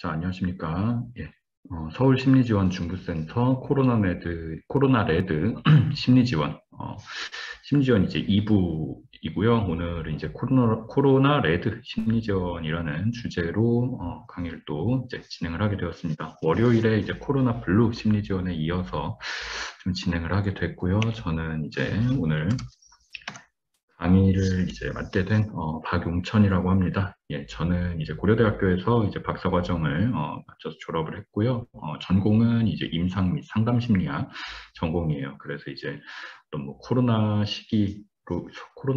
자, 안녕하십니까. 예. 서울심리지원중부센터 코로나 레드 심리지원, 심리지원 이제 2부이고요. 오늘은 이제 코로나 레드 심리지원이라는 주제로 강의를 또 이제 진행을 하게 되었습니다. 월요일에 이제 코로나 블루 심리지원에 이어서 좀 진행을 하게 됐고요. 저는 이제 오늘 강의를 이제 맡게 된 박용천이라고 합니다. 예, 저는 이제 고려대학교에서 이제 박사과정을 마쳐서 졸업을 했고요. 전공은 이제 임상 및 상담심리학 전공이에요. 그래서 이제 어떤 뭐 코로나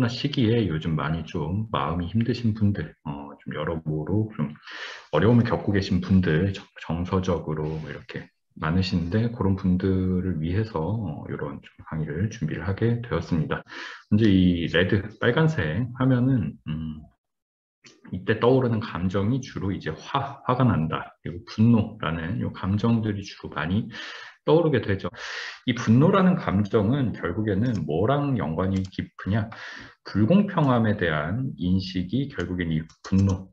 시기에 요즘 많이 좀 마음이 힘드신 분들, 좀 여러모로 좀 어려움을 겪고 계신 분들, 정서적으로 뭐 이렇게 많으신데 그런 분들을 위해서 이런 좀 강의를 준비를 하게 되었습니다. 이제 이 레드 빨간색 하면은 이때 떠오르는 감정이 주로 이제 화가 난다, 그리고 분노라는 이 감정들이 주로 많이 떠오르게 되죠. 이 분노라는 감정은 결국에는 뭐랑 연관이 깊으냐? 불공평함에 대한 인식이 결국엔 이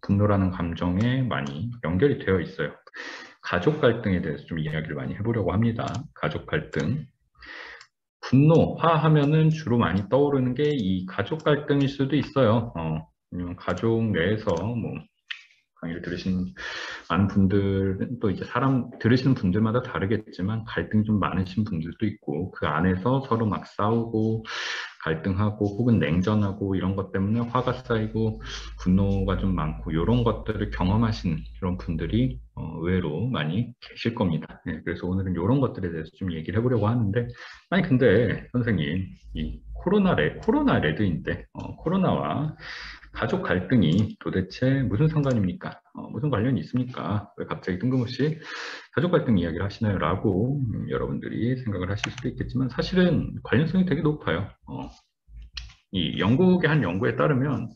분노라는 감정에 많이 연결이 되어 있어요. 가족 갈등에 대해서 좀 이야기를 많이 해보려고 합니다. 가족 갈등. 분노, 화하면은 주로 많이 떠오르는 게 이 가족 갈등일 수도 있어요. 아니면 가족 내에서 뭐 강의를 들으신 많은 분들은 또 이제 들으시는 분들마다 다르겠지만 갈등이 좀 많으신 분들도 있고 그 안에서 서로 막 싸우고 갈등하고 혹은 냉전하고 이런 것 때문에 화가 쌓이고 분노가 좀 많고 이런 것들을 경험하신 그런 분들이 의외로 많이 계실 겁니다. 네, 그래서 오늘은 이런 것들에 대해서 좀 얘기를 해보려고 하는데 아니 근데 선생님 이 코로나 레드인데 코로나와 가족 갈등이 도대체 무슨 상관입니까? 무슨 관련이 있습니까? 왜 갑자기 뜬금없이 가족 갈등 이야기를 하시나요? 라고 여러분들이 생각을 하실 수도 있겠지만 사실은 관련성이 되게 높아요. 이 영국의 한 연구에 따르면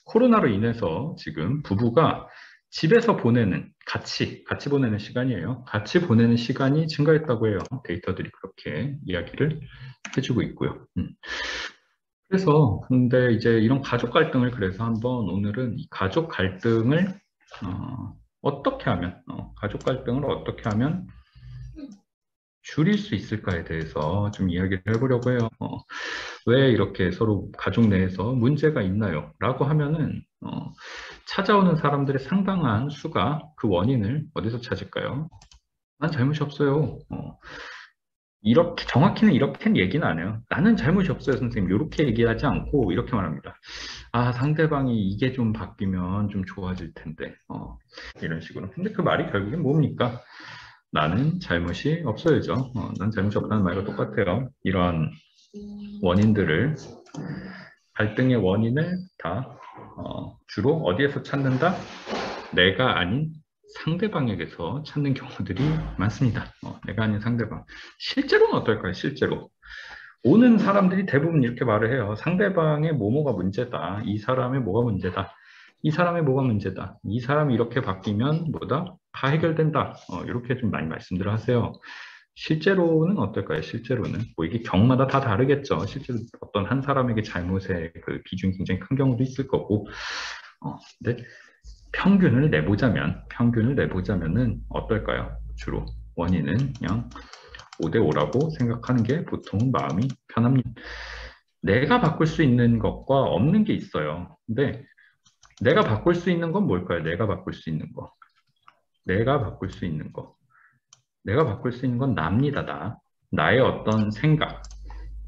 코로나로 인해서 지금 부부가 집에서 같이 보내는 시간이에요. 같이 보내는 시간이 증가했다고 해요. 데이터들이 그렇게 이야기를 해주고 있고요. 그래서 근데 이제 이런 가족 갈등을 그래서 한번 오늘은 이 가족 갈등을 가족 갈등을 어떻게 하면 줄일 수 있을까에 대해서 좀 이야기를 해보려고 해요. 왜 이렇게 서로 가족 내에서 문제가 있나요? 라고 하면은 찾아오는 사람들의 상당한 수가 그 원인을 어디서 찾을까요? 난 잘못이 없어요. 이렇게 정확히는 이렇게는 얘기는 안 해요. 나는 잘못이 없어요, 선생님. 이렇게 얘기하지 않고 이렇게 말합니다. 아, 상대방이 이게 좀 바뀌면 좀 좋아질 텐데. 이런 식으로. 근데 그 말이 결국엔 뭡니까? 나는 잘못이 없어야죠. 난 잘못이 없다는 말과 똑같아요. 이런 원인들을, 갈등의 원인을 다 주로 어디에서 찾는다? 내가 아닌 상대방에게서 찾는 경우들이 많습니다. 내가 아닌 상대방. 실제로는 어떨까요? 실제로. 오는 사람들이 대부분 이렇게 말을 해요. 상대방의 뭐뭐가 문제다. 이 사람의 뭐가 문제다. 이 사람의 뭐가 문제다. 이 사람이 이렇게 바뀌면 뭐다? 다 해결된다. 이렇게 좀 많이 말씀들을 하세요. 실제로는 어떨까요? 실제로는 뭐 이게 경우마다 다 다르겠죠. 실제로 어떤 한 사람에게 잘못의 그 비중이 굉장히 큰 경우도 있을 거고. 근데 평균을 내보자면은 어떨까요? 주로 원인은 그냥 5대 5라고 생각하는 게 보통은 마음이 편합니다. 내가 바꿀 수 있는 것과 없는 게 있어요. 근데 내가 바꿀 수 있는 건 뭘까요? 내가 바꿀 수 있는 거. 내가 바꿀 수 있는 거. 내가 바꿀 수 있는 건 납니다, 나. 나의 어떤 생각,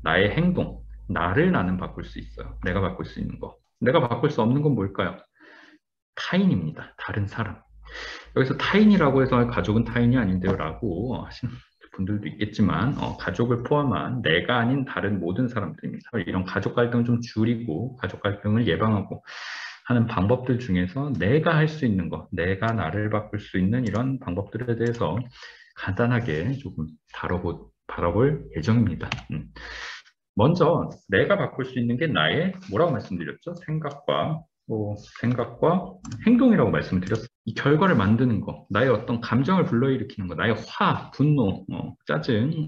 나의 행동, 나는 바꿀 수 있어요. 내가 바꿀 수 있는 거. 내가 바꿀 수 없는 건 뭘까요? 타인입니다. 다른 사람. 여기서 타인이라고 해서 가족은 타인이 아닌데요 라고 하시는 분들도 있겠지만 가족을 포함한 내가 아닌 다른 모든 사람들입니다. 이런 가족 갈등을 좀 줄이고 가족 갈등을 예방하고 하는 방법들 중에서 내가 할 수 있는 것, 내가 나를 바꿀 수 있는 이런 방법들에 대해서 간단하게 조금 다뤄볼 예정입니다. 먼저 내가 바꿀 수 있는 게 나의 뭐라고 말씀드렸죠? 생각과 행동이라고 말씀을 드렸어요. 이 결과를 만드는 거, 나의 어떤 감정을 불러일으키는 거, 나의 분노, 짜증,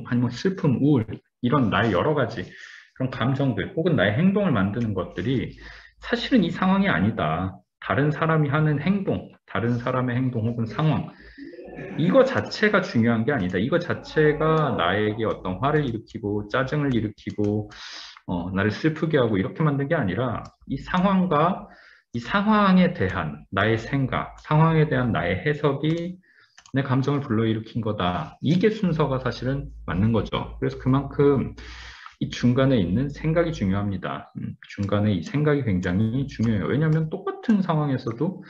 아니면 슬픔, 우울, 이런 나의 여러 가지 그런 감정들, 혹은 나의 행동을 만드는 것들이 사실은 이 상황이 아니다. 다른 사람이 하는 행동, 다른 사람의 행동 혹은 상황, 이거 자체가 중요한 게 아니다. 이거 자체가 나에게 어떤 화를 일으키고 짜증을 일으키고 나를 슬프게 하고 이렇게 만든 게 아니라 이 상황과 이 상황에 대한 나의 생각, 상황에 대한 나의 해석이 내 감정을 불러일으킨 거다. 이게 순서가 사실은 맞는 거죠. 그래서 그만큼 이 중간에 있는 생각이 중요합니다. 중간에 이 생각이 굉장히 중요해요. 왜냐하면 똑같은 상황에서도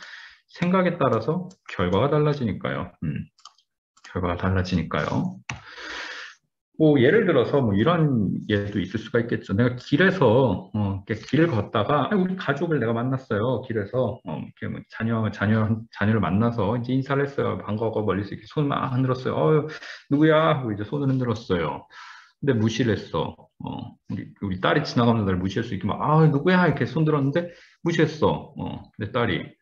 생각에 따라서 결과가 달라지니까요. 결과가 달라지니까요. 뭐 예를 들어서 뭐 이런 예도 있을 수가 있겠죠. 내가 길에서 이렇게 길을 걷다가 우리 가족을 내가 만났어요. 길에서 이렇게 뭐 자녀를 만나서 이제 인사를 했어요. 반가워 멀리서 이렇게 손을 막 흔들었어요. 누구야? 하고 이제 손을 흔들었어요. 근데 무시를 했어. 우리 딸이 지나가면서 나를 무시할 수 있게 막 누구야? 이렇게 손 들었는데 무시했어. 내 딸이.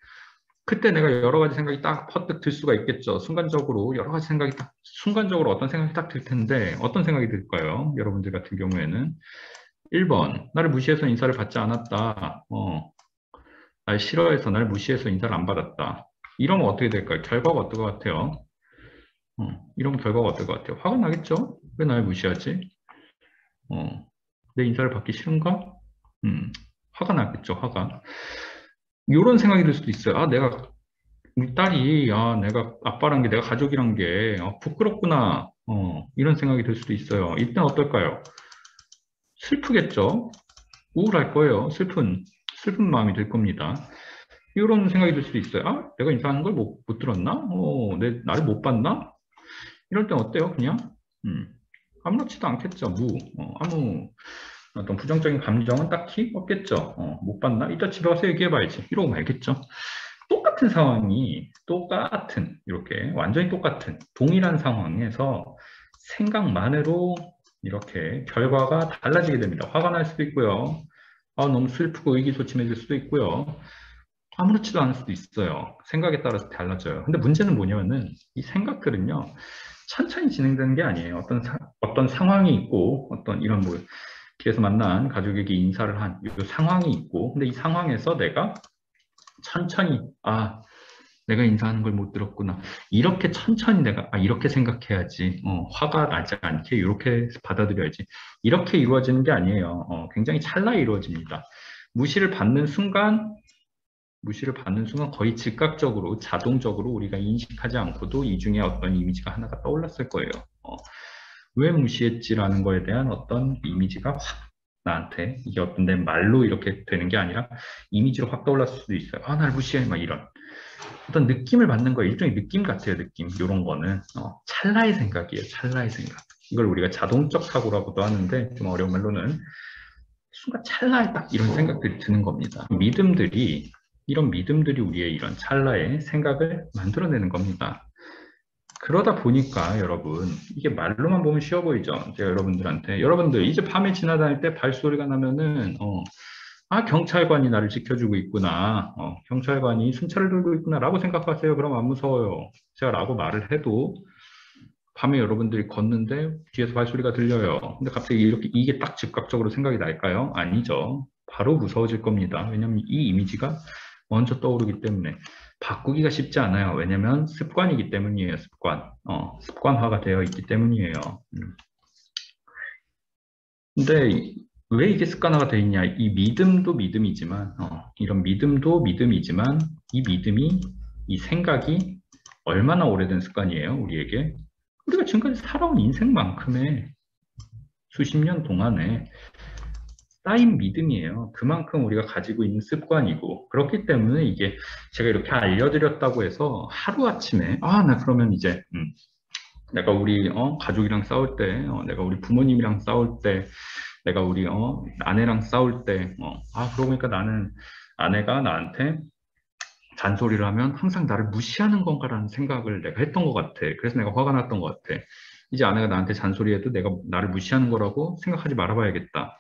그때 내가 여러 가지 생각이 딱 퍼뜩 들 수가 있겠죠. 순간적으로 여러 가지 생각이 딱, 순간적으로 어떤 생각이 딱 들 텐데, 어떤 생각이 들까요? 여러분들 같은 경우에는. 1번, 나를 무시해서 인사를 받지 않았다. 날 싫어해서 날 무시해서 인사를 안 받았다. 이러면 어떻게 될까요? 결과가 어떨 것 같아요? 이러면 결과가 어떨 것 같아요? 화가 나겠죠? 왜 날 무시하지? 내 인사를 받기 싫은가? 화가 나겠죠, 화가. 이런 생각이 들 수도 있어요. 우리 딸이, 내가 아빠란 게, 내가 가족이란 게, 부끄럽구나. 이런 생각이 들 수도 있어요. 이때 어떨까요? 슬프겠죠? 우울할 거예요. 슬픈 마음이 들 겁니다. 이런 생각이 들 수도 있어요. 내가 인사하는 걸 못 들었나? 나를 못 봤나? 이럴 땐 어때요? 그냥, 아무렇지도 않겠죠. 아무 어떤 부정적인 감정은 딱히 없겠죠. 못 봤나? 이따 집에 와서 얘기해봐야지. 이러고 말겠죠. 똑같은 상황이 이렇게 완전히 똑같은 동일한 상황에서 생각만으로 이렇게 결과가 달라지게 됩니다. 화가 날 수도 있고요. 너무 슬프고 의기소침해질 수도 있고요. 아무렇지도 않을 수도 있어요. 생각에 따라서 달라져요. 근데 문제는 뭐냐면은 이 생각들은요, 천천히 진행되는 게 아니에요. 어떤 상황이 있고, 어떤 이런 뭐 길에서 만난 가족에게 인사를 한 이 상황이 있고, 근데 이 상황에서 내가 천천히, 내가 인사하는 걸 못 들었구나. 이렇게 천천히 내가, 이렇게 생각해야지. 화가 나지 않게 이렇게 받아들여야지. 이렇게 이루어지는 게 아니에요. 굉장히 찰나에 이루어집니다. 무시를 받는 순간, 거의 즉각적으로, 자동적으로 우리가 인식하지 않고도 이 중에 어떤 이미지가 하나가 떠올랐을 거예요. 왜 무시했지라는 거에 대한 어떤 이미지가 확 나한테, 이게 어떤 내 말로 이렇게 되는 게 아니라 이미지로 확 떠올랐을 수도 있어요. 날 무시해. 막 이런. 어떤 느낌을 받는 거예요. 일종의 느낌 같아요, 느낌. 이런 거는 찰나의 생각이에요, 찰나의 생각. 이걸 우리가 자동적 사고라고도 하는데 좀 어려운 말로는 순간 찰나에 딱 이런 생각들이 드는 겁니다. 이런 믿음들이 우리의 이런 찰나의 생각을 만들어내는 겁니다. 그러다 보니까 여러분, 이게 말로만 보면 쉬워 보이죠? 제가 여러분들 이제 밤에 지나다닐 때 발소리가 나면은 경찰관이 나를 지켜주고 있구나. 경찰관이 순찰을 들고 있구나. 라고 생각하세요. 그럼 안 무서워요. 제가 라고 말을 해도 밤에 여러분들이 걷는데 뒤에서 발소리가 들려요. 근데 갑자기 이게 딱 즉각적으로 생각이 날까요? 아니죠. 바로 무서워질 겁니다. 왜냐면 이 이미지가 먼저 떠오르기 때문에 바꾸기가 쉽지 않아요. 왜냐면 습관이기 때문이에요. 습관화가 되어 있기 때문이에요. 근데 왜 이게 습관화가 되어 있냐? 이 믿음도 믿음이지만, 이런 믿음도 믿음이지만, 이 생각이 얼마나 오래된 습관이에요, 우리에게? 우리가 지금까지 살아온 인생만큼의 수십 년 동안에 쌓인 믿음이에요. 그만큼 우리가 가지고 있는 습관이고, 그렇기 때문에 이게 제가 이렇게 알려드렸다고 해서 하루아침에, 나 그러면 이제, 내가 우리 가족이랑 싸울 때, 내가 우리 부모님이랑 싸울 때, 내가 우리 아내랑 싸울 때, 그러고 보니까 나는 아내가 나한테 잔소리를 하면 항상 나를 무시하는 건가라는 생각을 내가 했던 것 같아. 그래서 내가 화가 났던 것 같아. 이제 아내가 나한테 잔소리해도 내가 나를 무시하는 거라고 생각하지 말아봐야겠다.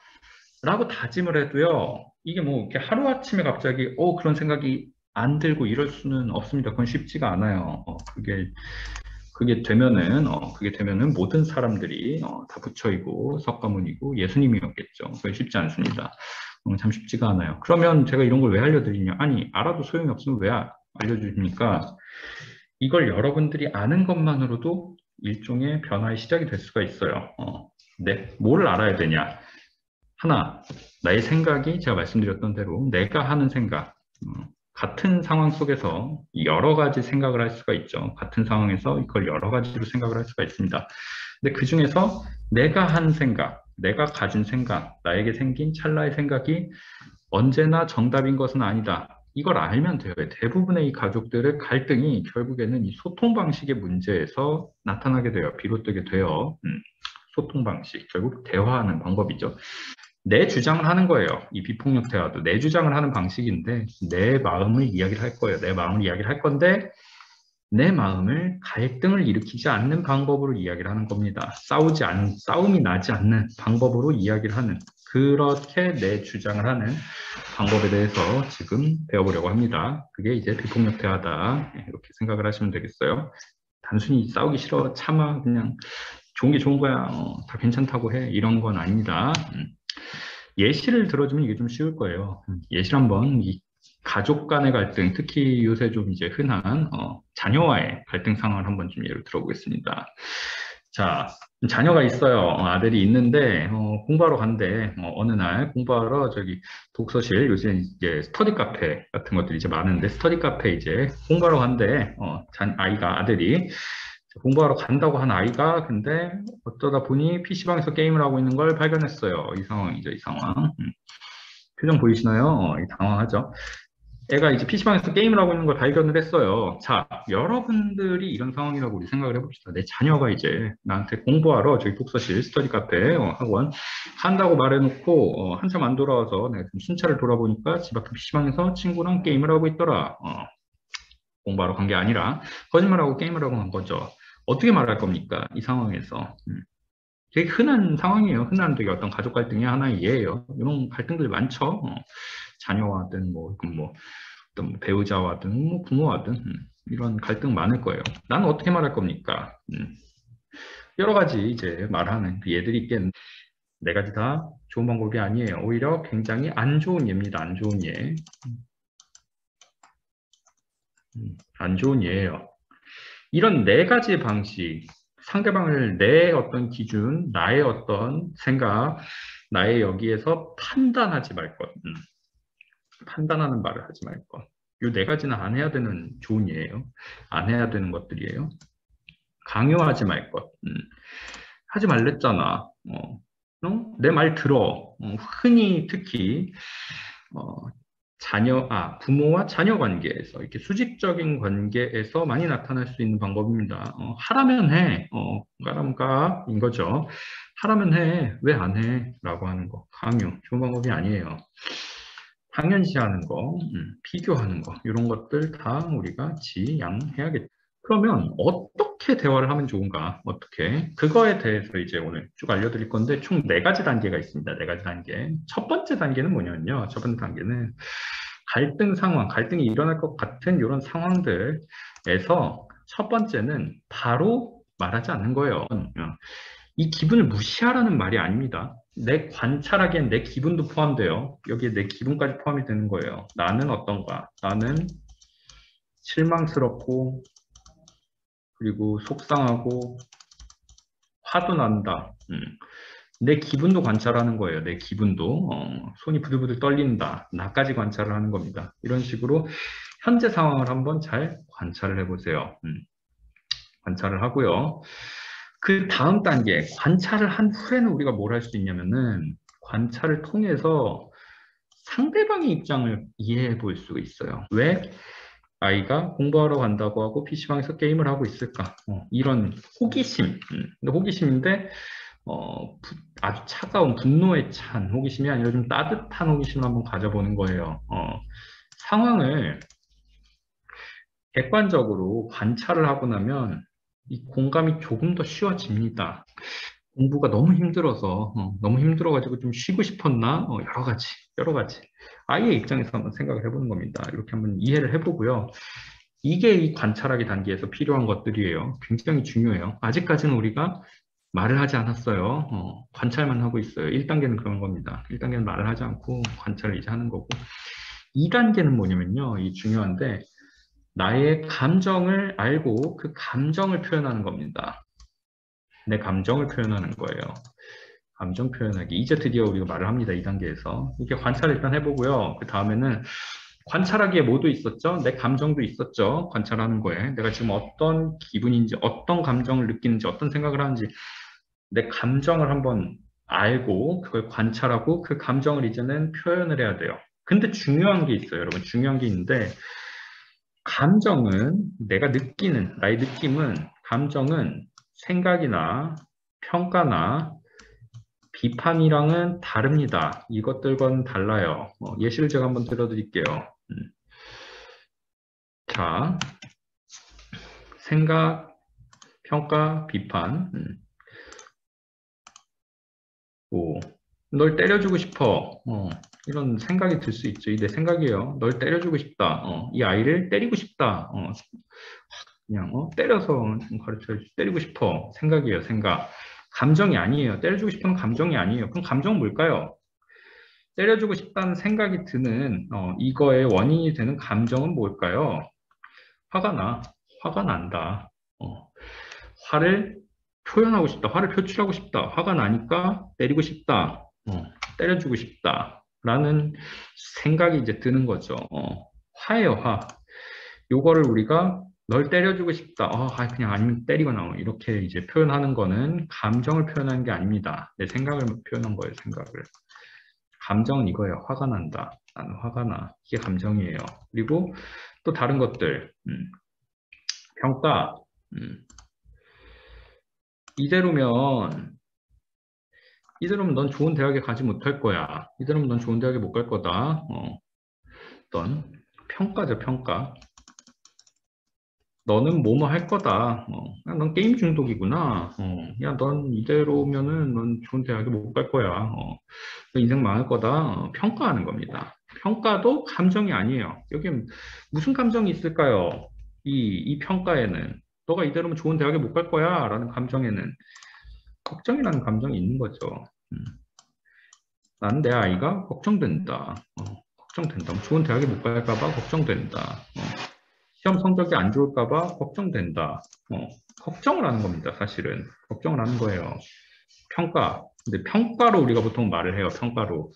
라고 다짐을 해도요, 이게 뭐 이렇게 하루아침에 갑자기 그런 생각이 안 들고 이럴 수는 없습니다. 그건 쉽지가 않아요. 그게 되면은 모든 사람들이 다 부처이고 석가모니고 예수님이었겠죠. 그게 쉽지 않습니다. 참 쉽지가 않아요. 그러면 제가 이런 걸 왜 알려드리냐? 알아도 소용이 없으면 알려주니까 이걸 여러분들이 아는 것만으로도 일종의 변화의 시작이 될 수가 있어요. 네, 뭘 알아야 되냐? 하나, 나의 생각이 제가 말씀드렸던 대로 내가 하는 생각, 같은 상황 속에서 여러 가지 생각을 할 수가 있죠. 같은 상황에서 이걸 여러 가지로 생각을 할 수가 있습니다. 근데 그 중에서 내가 한 생각, 내가 가진 생각, 나에게 생긴 찰나의 생각이 언제나 정답인 것은 아니다. 이걸 알면 돼요. 대부분의 이 가족들의 갈등이 결국에는 이 소통 방식의 문제에서 나타나게 돼요. 비롯되게 돼요. 소통 방식, 결국 대화하는 방법이죠. 내 주장을 하는 거예요. 이 비폭력 대화도 내 주장을 하는 방식인데 내 마음을 이야기를 할 거예요. 내 마음을 이야기를 할 건데 내 마음을 갈등을 일으키지 않는 방법으로 이야기를 하는 겁니다. 싸움이 나지 않는 방법으로 이야기를 하는, 그렇게 내 주장을 하는 방법에 대해서 지금 배워보려고 합니다. 그게 이제 비폭력 대화다. 이렇게 생각을 하시면 되겠어요. 단순히 싸우기 싫어, 참아, 그냥 좋은 게 좋은 거야, 다 괜찮다고 해, 이런 건 아닙니다. 예시를 들어주면 이게 좀 쉬울 거예요. 예시를 한번, 이 가족 간의 갈등, 특히 요새 좀 이제 흔한 자녀와의 갈등 상황을 한번 좀 예를 들어보겠습니다. 자, 자녀가 있어요. 아들이 있는데 공부하러 간대. 어느 날 공부하러 저기 독서실, 요새 이제 스터디 카페 같은 것들이 이제 많은데 스터디 카페 이제 공부하러 간대. 아들이 공부하러 간다고 한 아이가 근데 어쩌다 보니 PC방에서 게임을 하고 있는 걸 발견했어요. 이 상황이죠, 이 상황. 표정 보이시나요? 당황하죠. 애가 이제 PC방에서 게임을 하고 있는 걸 발견을 했어요. 자, 여러분들이 이런 상황이라고 우리 생각을 해봅시다. 내 자녀가 이제 나한테 공부하러 저기 독서실, 스터디 카페, 학원 한다고 말해놓고 한참 안 돌아와서 내가 좀 순찰을 돌아보니까 집 앞에 PC방에서 친구랑 게임을 하고 있더라. 공부하러 간 게 아니라 거짓말하고 게임을 하고 간 거죠. 어떻게 말할 겁니까? 이 상황에서. 되게 흔한 상황이에요. 흔한 되게 어떤 가족 갈등의 하나의 예예요. 이런 갈등들 많죠. 자녀와든 뭐 어떤 배우자와든 뭐 부모와든 이런 갈등 많을 거예요. 나는 어떻게 말할 겁니까? 여러 가지 이제 말하는 그 예들이 있겠는데 네 가지 다 좋은 방법이 아니에요. 오히려 굉장히 안 좋은 예입니다. 안 좋은 예. 안 좋은 예예요. 이런 네 가지 방식, 상대방을 내 어떤 기준, 나의 어떤 생각, 나의 여기에서 판단하지 말 것. 판단하는 말을 하지 말 것. 이 네 가지는 안 해야 되는 좋은 예예요. 안 해야 되는 것들이에요. 강요하지 말 것. 하지 말랬잖아. 내 말 들어. 흔히 특히 부모와 자녀 관계에서 이렇게 수직적인 관계에서 많이 나타날 수 있는 방법입니다. 하라면 해. 가라면 가인 거죠. 하라면 해. 왜 안 해? 라고 하는 거. 강요. 좋은 방법이 아니에요. 당연시하는 거, 비교하는 거, 이런 것들 다 우리가 지양해야겠죠. 그러면 어떻게 대화를 하면 좋은가? 어떻게? 그거에 대해서 이제 오늘 쭉 알려드릴 건데 총 네 가지 단계가 있습니다. 네 가지 단계. 첫 번째 단계는 뭐냐면요. 첫 번째 단계는 갈등 상황, 갈등이 일어날 것 같은 이런 상황들에서 첫 번째는 바로 말하지 않는 거예요. 이 기분을 무시하라는 말이 아닙니다. 내 관찰하기엔 내 기분도 포함돼요. 여기에 내 기분까지 포함이 되는 거예요. 나는 어떤가? 나는 실망스럽고 그리고 속상하고 화도 난다. 내 기분도 관찰하는 거예요. 내 기분도. 손이 부들부들 떨린다. 나까지 관찰을 하는 겁니다. 이런 식으로 현재 상황을 한번 잘 관찰을 해보세요. 관찰을 하고요. 그 다음 단계, 관찰을 한 후에는 우리가 뭘 할 수 있냐면은 관찰을 통해서 상대방의 입장을 이해해 볼 수가 있어요. 왜 아이가 공부하러 간다고 하고 PC방에서 게임을 하고 있을까? 이런 호기심. 근데 호기심인데 아주 차가운 분노에 찬 호기심이 아니라 좀 따뜻한 호기심을 한번 가져보는 거예요. 상황을 객관적으로 관찰을 하고 나면 이 공감이 조금 더 쉬워집니다. 공부가 너무 힘들어서 너무 힘들어가지고 좀 쉬고 싶었나? 여러 가지. 아이의 입장에서 한번 생각을 해보는 겁니다. 이렇게 한번 이해를 해보고요. 이게 이 관찰하기 단계에서 필요한 것들이에요. 굉장히 중요해요. 아직까지는 우리가 말을 하지 않았어요. 관찰만 하고 있어요. 1단계는 그런 겁니다. 1단계는 말을 하지 않고 관찰을 이제 하는 거고 2단계는 뭐냐면요. 이 중요한데 나의 감정을 알고 그 감정을 표현하는 겁니다. 내 감정을 표현하는 거예요. 감정 표현하기. 이제 드디어 우리가 말을 합니다. 이 단계에서. 이렇게 관찰을 일단 해보고요. 그 다음에는 관찰하기에 뭐도 있었죠? 내 감정도 있었죠? 관찰하는 거에. 내가 지금 어떤 기분인지, 어떤 감정을 느끼는지, 어떤 생각을 하는지 내 감정을 한번 알고 그걸 관찰하고 그 감정을 이제는 표현을 해야 돼요. 근데 중요한 게 있어요, 여러분. 중요한 게 있는데 감정은 내가 느끼는 나의 느낌은 감정은 생각이나 평가나 비판이랑은 다릅니다. 이것들과는 달라요. 예시를 제가 한번 들어드릴게요. 자, 생각, 평가, 비판. 오, 널 때려주고 싶어. 이런 생각이 들 수 있죠. 이게 내 생각이에요. 널 때려주고 싶다. 이 아이를 때리고 싶다. 그냥 때려서 좀 가르쳐 때리고 싶어. 생각이에요. 생각. 감정이 아니에요. 때려주고 싶은 감정이 아니에요. 그럼 감정은 뭘까요? 때려주고 싶다는 생각이 드는 이거의 원인이 되는 감정은 뭘까요? 화가 나. 화가 난다. 화를 표현하고 싶다. 화를 표출하고 싶다. 화가 나니까 때리고 싶다. 때려주고 싶다. 라는 생각이 이제 드는 거죠. 화예요, 화. 요거를 우리가 널 때려주고 싶다. 그냥 아니면 때리거나 이렇게 이제 표현하는 거는 감정을 표현하는 게 아닙니다. 내 생각을 표현한 거예요, 생각을. 감정은 이거예요. 화가 난다. 나는 화가 나. 이게 감정이에요. 그리고 또 다른 것들. 평가. 이대로면 넌 좋은 대학에 가지 못할 거야. 이대로면 넌 좋은 대학에 못 갈 거다. 어떤 평가죠, 평가. 너는 뭐뭐 할 거다. 야, 넌 게임 중독이구나. 야, 넌 이대로면은 넌 좋은 대학에 못 갈 거야. 너 인생 망할 거다. 평가하는 겁니다. 평가도 감정이 아니에요. 여기 무슨 감정이 있을까요? 이 평가에는. 너가 이대로면 좋은 대학에 못 갈 거야. 라는 감정에는 걱정이라는 감정이 있는 거죠. 나는 내 아이가 걱정된다. 걱정된다. 좋은 대학에 못 갈까 봐 걱정된다. 시험 성적이 안 좋을까 봐 걱정된다. 걱정을 하는 겁니다. 사실은. 걱정을 하는 거예요. 평가. 근데 평가로 우리가 보통 말을 해요. 평가로.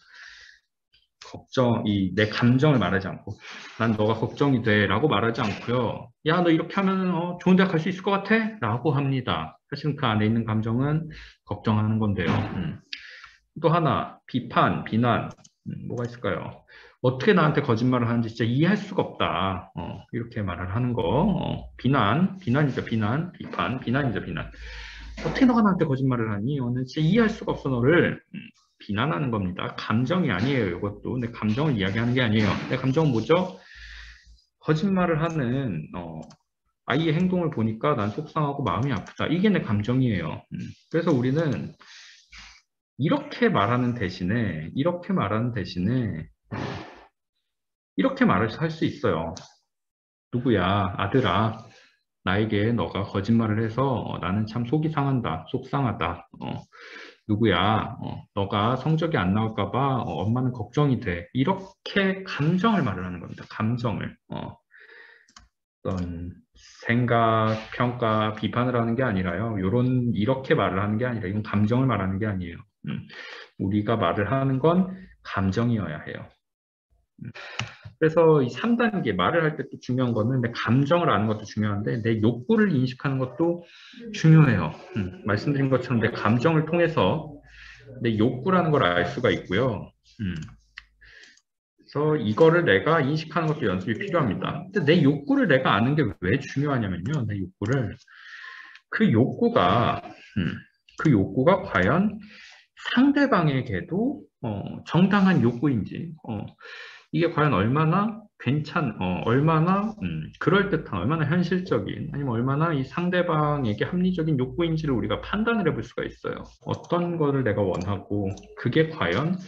내 감정을 말하지 않고. 난 너가 걱정이 돼. 라고 말하지 않고요. 야, 너 이렇게 하면 좋은 대학 갈 수 있을 것 같아? 라고 합니다. 사실은 그 안에 있는 감정은 걱정하는 건데요. 또 하나, 비판, 비난. 뭐가 있을까요? 어떻게 나한테 거짓말을 하는지 진짜 이해할 수가 없다. 이렇게 말을 하는 거. 비난이죠, 비난. 비판, 비난이죠, 비난. 어떻게 너가 나한테 거짓말을 하니? 오늘 진짜 이해할 수가 없어, 너를. 비난하는 겁니다. 감정이 아니에요, 이것도. 내 감정을 이야기하는 게 아니에요. 내 감정은 뭐죠? 거짓말을 하는, 아이의 행동을 보니까 난 속상하고 마음이 아프다. 이게 내 감정이에요. 그래서 우리는 이렇게 말하는 대신에 이렇게 말을 할 수 있어요. 누구야, 아들아, 나에게 너가 거짓말을 해서 나는 참 속이 상한다, 속상하다. 누구야, 너가 성적이 안 나올까 봐 엄마는 걱정이 돼. 이렇게 감정을 말을 하는 겁니다. 감정을. 어떤 생각, 평가, 비판을 하는 게 아니라요. 이렇게 말을 하는 게 아니라 이건 감정을 말하는 게 아니에요. 우리가 말을 하는 건 감정이어야 해요. 그래서 이 3단계 말을 할 때 또 중요한 거는 내 감정을 아는 것도 중요한데 내 욕구를 인식하는 것도 중요해요. 말씀드린 것처럼 내 감정을 통해서 내 욕구라는 걸 알 수가 있고요. 그래서 이거를 내가 인식하는 것도 연습이 필요합니다. 근데 내 욕구를 내가 아는 게 왜 중요하냐면요. 내 욕구를 그 욕구가 과연 상대방에게도 정당한 욕구인지 이게 과연 얼마나 얼마나 그럴듯한, 얼마나 현실적인, 아니면 얼마나 이 상대방에게 합리적인 욕구인지를 우리가 판단을 해볼 수가 있어요. 어떤 거를 내가 원하고 그게 과연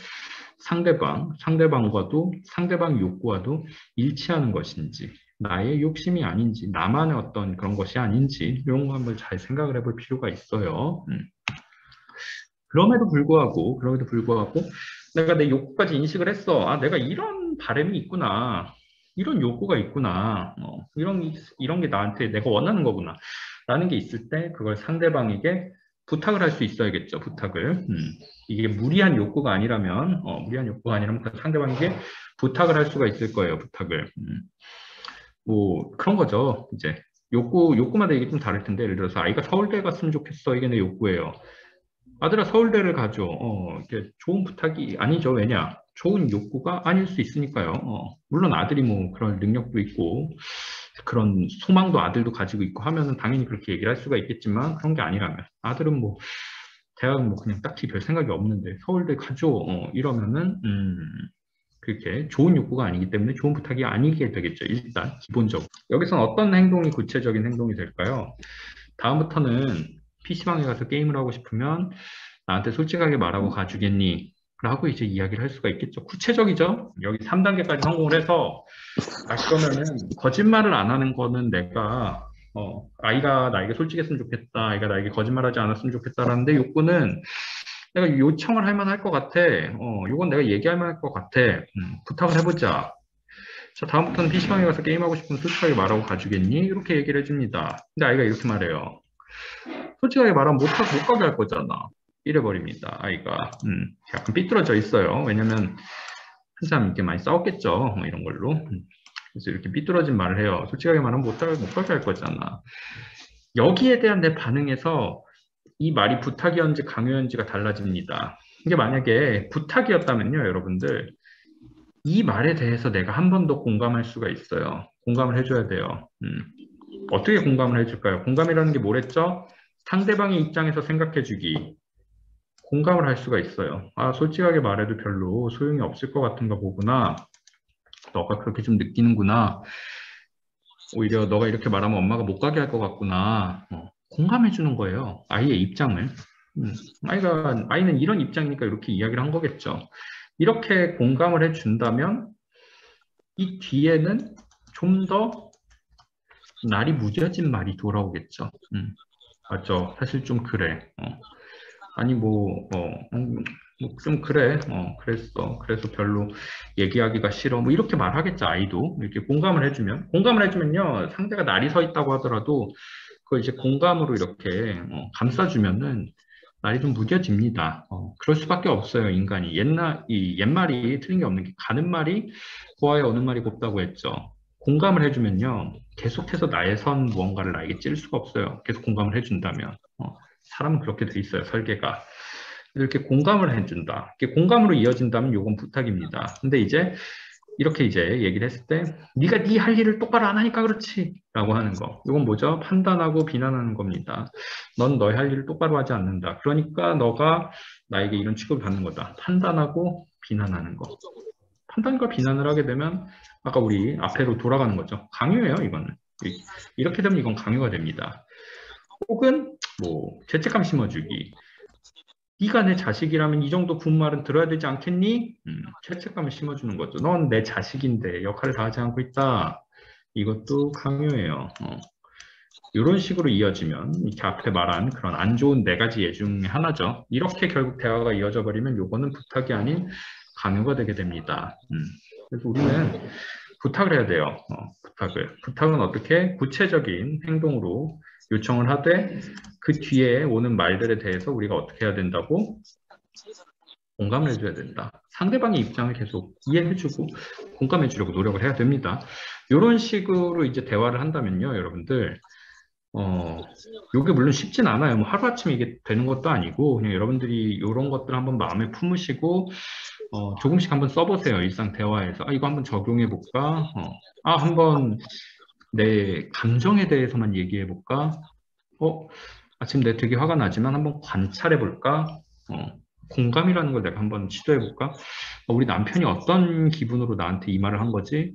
상대방과도 상대방 욕구와도 일치하는 것인지, 나의 욕심이 아닌지, 나만의 어떤 그런 것이 아닌지 이런 거 한번 잘 생각을 해볼 필요가 있어요. 그럼에도 불구하고 내가 내 욕구까지 인식을 했어. 내가 이런 바람이 있구나. 이런 요구가 있구나. 이런 게 나한테 내가 원하는 거구나. 라는 게 있을 때 그걸 상대방에게 부탁을 할 수 있어야겠죠. 부탁을. 이게 무리한 욕구가 아니라면, 그 상대방에게 부탁을 할 수가 있을 거예요. 부탁을. 뭐 그런 거죠. 이제 욕구마다 이게 좀 다를 텐데, 예를 들어서 아이가 서울대 갔으면 좋겠어. 이게 내 욕구예요. 아들아 서울대를 가죠. 이게 좋은 부탁이 아니죠. 왜냐? 좋은 욕구가 아닐 수 있으니까요. 물론 아들이 뭐 그런 능력도 있고 그런 소망도 아들도 가지고 있고 하면은 당연히 그렇게 얘기를 할 수가 있겠지만 그런 게 아니라면 아들은 뭐 대학은 뭐 그냥 딱히 별 생각이 없는데 서울대 가죠. 이러면은 그렇게 좋은 욕구가 아니기 때문에 좋은 부탁이 아니게 되겠죠. 일단 기본적으로. 여기서는 어떤 행동이 구체적인 행동이 될까요? 다음부터는 PC방에 가서 게임을 하고 싶으면 나한테 솔직하게 말하고 가주겠니? 라고 이제 이야기를 할 수가 있겠죠. 구체적이죠? 여기 3단계까지 성공을 해서, 그러면은 거짓말을 안 하는 거는 내가, 아이가 나에게 솔직했으면 좋겠다. 아이가 나에게 거짓말하지 않았으면 좋겠다라는데 욕구는 내가 요청을 할 만할 것 같아. 요건 내가 얘기할 만할 것 같아. 부탁을 해보자. 자, 다음부터는 PC방에 가서 게임하고 싶으면 솔직하게 말하고 가주겠니? 이렇게 얘기를 해줍니다. 근데 아이가 이렇게 말해요. 솔직하게 말하면 못 가게 할 거잖아. 이래버립니다. 아이가. 약간 삐뚤어져 있어요. 왜냐면 한참 이렇게 많이 싸웠겠죠. 뭐 이런 걸로. 그래서 이렇게 삐뚤어진 말을 해요. 솔직하게 말하면 못 가게 할 거잖아. 여기에 대한 내 반응에서 이 말이 부탁이었는지 강요였는지가 달라집니다. 이게 만약에 부탁이었다면요, 여러분들. 이 말에 대해서 내가 한 번 더 공감할 수가 있어요. 공감을 해줘야 돼요. 어떻게 공감을 해줄까요? 공감이라는 게 뭐랬죠? 상대방의 입장에서 생각해주기. 공감을 할 수가 있어요. 아, 솔직하게 말해도 별로 소용이 없을 것 같은가 보구나. 너가 그렇게 좀 느끼는구나. 오히려 너가 이렇게 말하면 엄마가 못 가게 할 것 같구나. 공감해 주는 거예요. 아이의 입장을. 아이는 이런 입장이니까 이렇게 이야기를 한 거겠죠. 이렇게 공감을 해준다면 이 뒤에는 좀 더 날이 무뎌진 말이 돌아오겠죠. 맞죠. 사실 좀 그래. 아니 좀 그래. 그랬어. 그래서 별로 얘기하기가 싫어. 뭐 이렇게 말하겠죠. 아이도 이렇게 공감을 해주면요. 상대가 날이 서 있다고 하더라도 그걸 이제 공감으로 이렇게 감싸주면은 날이 좀 무뎌집니다. 그럴 수밖에 없어요. 인간이 이 옛말이 틀린 게 없는 게 가는 말이 고와야 오는 말이 곱다고 했죠. 공감을 해주면요. 계속해서 나의 선 무언가를 나에게 찔 수가 없어요. 계속 공감을 해준다면. 사람은 그렇게 돼 있어요, 설계가. 이렇게 공감을 해준다. 이렇게 공감으로 이어진다면 요건 부탁입니다. 근데 이렇게 얘기를 했을 때 네가 네 할 일을 똑바로 안 하니까 그렇지 라고 하는 거. 이건 뭐죠? 판단하고 비난하는 겁니다. 넌 너의 할 일을 똑바로 하지 않는다. 그러니까 너가 나에게 이런 취급을 받는 거다. 판단하고 비난하는 거. 판단과 비난을 하게 되면 아까 우리 앞에로 돌아가는 거죠. 강요예요, 이거는. 이렇게 되면 이건 강요가 됩니다. 혹은 뭐 죄책감 심어주기. 네가 내 자식이라면 이 정도 분말은 들어야 되지 않겠니? 죄책감을 심어주는 거죠. 넌 내 자식인데 역할을 다하지 않고 있다. 이것도 강요예요. 이런 식으로 이어지면 이렇게 앞에 말한 그런 안 좋은 네 가지 예 중에 하나죠. 이렇게 결국 대화가 이어져 버리면 요거는 부탁이 아닌 강요가 되게 됩니다. 그래서 우리는 부탁을 해야 돼요. 부탁은 어떻게 구체적인 행동으로 요청을 하되 그 뒤에 오는 말들에 대해서 우리가 어떻게 해야 된다고? 공감을 해줘야 된다. 상대방의 입장을 계속 이해해주고 공감해주려고 노력을 해야 됩니다. 이런 식으로 이제 대화를 한다면요, 여러분들. 요게 물론 쉽진 않아요. 뭐 하루아침에 이게 되는 것도 아니고 그냥 여러분들이 이런 것들 한번 마음에 품으시고 조금씩 한번 써보세요. 일상 대화에서. 이거 한번 적용해 볼까? 한번 내 감정에 대해서만 얘기해 볼까? 아침 내 되게 화가 나지만 한번 관찰해 볼까? 공감이라는 걸 내가 한번 시도해 볼까? 우리 남편이 어떤 기분으로 나한테 이 말을 한 거지?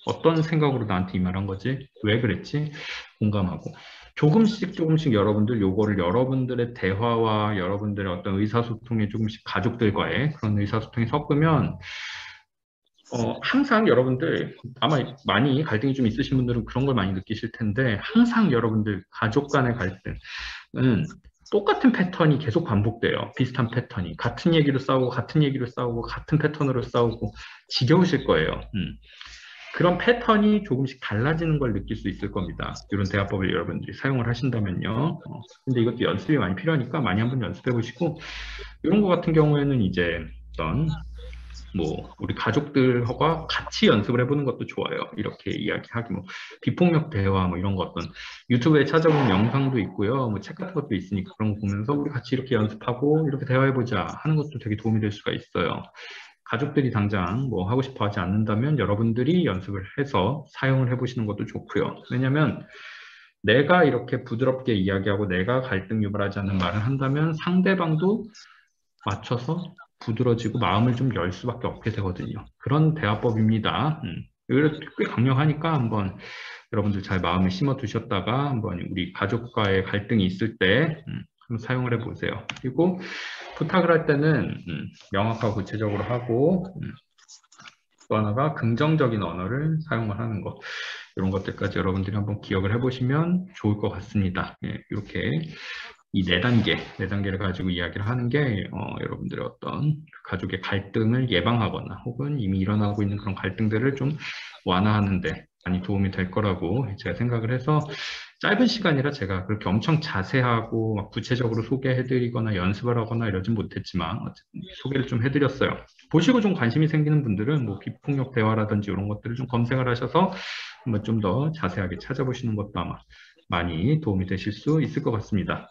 어떤 생각으로 나한테 이 말을 한 거지? 왜 그랬지? 공감하고. 조금씩 여러분들 요거를 여러분들의 대화와 여러분들의 어떤 의사소통에 조금씩 가족들과의 그런 의사소통에 섞으면 항상 여러분들 아마 많이 갈등이 좀 있으신 분들은 그런 걸 많이 느끼실 텐데 항상 여러분들 가족 간의 갈등은 똑같은 패턴이 계속 반복돼요. 비슷한 패턴이. 같은 얘기로 싸우고 같은 패턴으로 싸우고 지겨우실 거예요. 그런 패턴이 조금씩 달라지는 걸 느낄 수 있을 겁니다. 이런 대화법을 여러분들이 사용을 하신다면요. 근데 이것도 연습이 많이 필요하니까 많이 한번 연습해 보시고, 이런 거 같은 경우에는 이제 어떤 뭐 우리 가족들과 같이 연습을 해보는 것도 좋아요. 이렇게 이야기하기 뭐 비폭력 대화 뭐 이런 거 어떤 유튜브에 찾아보면 영상도 있고요. 뭐 책 같은 것도 있으니까 그런 거 보면서 우리 같이 이렇게 연습하고 이렇게 대화해보자 하는 것도 되게 도움이 될 수가 있어요. 가족들이 당장 뭐 하고 싶어 하지 않는다면 여러분들이 연습을 해서 사용을 해보시는 것도 좋고요. 왜냐면 내가 이렇게 부드럽게 이야기하고 내가 갈등 유발하지 않는 말을 한다면 상대방도 맞춰서 부드러지고 마음을 좀 열 수밖에 없게 되거든요. 그런 대화법입니다. 이걸 꽤 강력하니까 한번 여러분들 잘 마음에 심어 두셨다가 한번 우리 가족과의 갈등이 있을 때 한번 사용을 해보세요. 그리고 부탁을 할 때는 명확하고 구체적으로 하고 또 하나가 긍정적인 언어를 사용을 하는 것. 이런 것들까지 여러분들이 한번 기억을 해보시면 좋을 것 같습니다. 예, 이렇게 이 네 단계를 가지고 이야기를 하는 게 여러분들의 어떤 가족의 갈등을 예방하거나 혹은 이미 일어나고 있는 그런 갈등들을 좀 완화하는데 많이 도움이 될 거라고 제가 생각을 해서 짧은 시간이라 제가 그렇게 엄청 자세하고 막 구체적으로 소개해드리거나 연습을 하거나 이러진 못했지만 어쨌든 소개를 좀 해드렸어요. 보시고 좀 관심이 생기는 분들은 뭐 비폭력 대화라든지 이런 것들을 좀 검색을 하셔서 한번 좀 더 자세하게 찾아보시는 것도 아마 많이 도움이 되실 수 있을 것 같습니다.